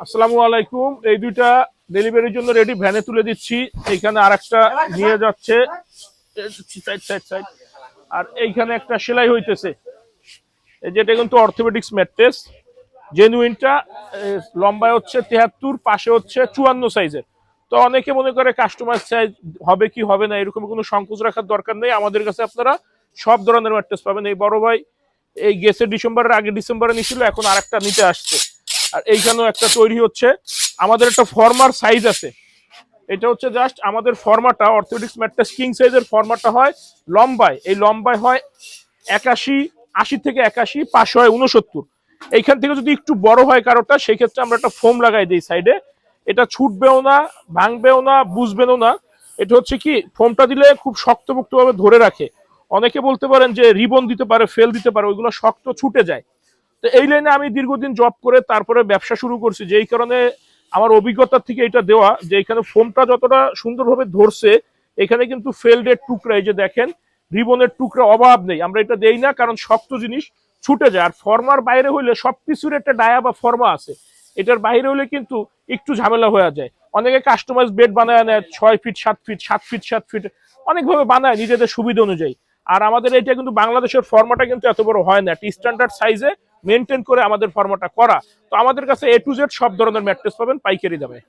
আসসালামু আলাইকুম। এই দুইটা ডেলিভারির জন্য রেডি, ভ্যানে তুলে দিচ্ছি। এইখানে আরেকটা নিয়ে যাচ্ছে, সাইড সাইড সাইড। আর এইখানে একটা সেলাই হইতেছে। এই যেটা কিন্তু অর্থোপেডিক্স ম্যাট্রেস জেনুইনটা। লম্বায় হচ্ছে 73, পাশে হচ্ছে 54 সাইজের। তো অনেকে মনে করে কাস্টমার সাইজ হবে কি হবে না, এরকম কোনো সংকোচ রাখার দরকার নেই। আমাদের কাছে আপনারা সব ধরনের ম্যাট্রেস পাবেন। এই বড় ভাই এই গেছে ডিসেম্বরের আগে, ডিসেম্বরে নিছিল, এখন আরেকটা নিতে আসছে। আর এইখানেও একটা তৈরি হচ্ছে। আমাদের একটা ফর্মার সাইজ আছে। এটা হচ্ছে জাস্ট আমাদের ফর্মাটা, অর্থোপেডিক্স ম্যাট্রেস কিং সাইজের ফর্মাটা হয় লম্বায়। এই লম্বায় হয় 81, 80 থেকে 81, পাশে হয় 69। এইখান থেকে যদি একটু বড় হয় কারোটা, সেই ক্ষেত্রে আমরা একটা ফোম লাগাই দিই সাইডে। এটা ছুটবেও না, ভাঙবেও না, বুঝবেও না। এটা হচ্ছে কি, ফোমটা দিলে খুব শক্তপোক্ত ভাবে ধরে রাখে। অনেকে বলতে পারেন যে রিবন দিতে পারে, ফেল দিতে পারে, ওইগুলো শক্ত ছুটে যায়। তো এই লাইনে আমি দীর্ঘদিন জব করে তারপরে ব্যবসা শুরু করছি, যেই কারণে আমার অভিজ্ঞতা থেকে এটা দেওয়া যে এখানে ফোমটা যতটা সুন্দরভাবে ধরছে, এখানে কিন্তু ফেল্ডের টুকরা, এই যে দেখেন রিবনের টুকরা অভাব নেই। আমরা এটা দেই না, কারণ শক্ত জিনিস ছুটে যায়। আর ফর্মার বাইরে হইলে সবকিছুর একটা ডায়া বা ফর্মা আছে, এটার বাইরে হলে কিন্তু একটু ঝামেলা হয়ে যায়। অনেকে কাস্টমাইজ বেড বানায় নেয় 6 ফিট 7 ফিট, 7 ফিট 7 ফিট, অনেকভাবে বানায় নিজেদের সুবিধা অনুযায়ী। আর আমাদের এটা কিন্তু বাংলাদেশের ফর্মাটা কিন্তু এত বড় হয় না, স্ট্যান্ডার্ড সাইজে মেনটেন করে আমাদের ফর্মাটা করা। তো আমাদের কাছে A to Z সব ধরনের ম্যাট্রেস পাবেন পাইকারি দামে।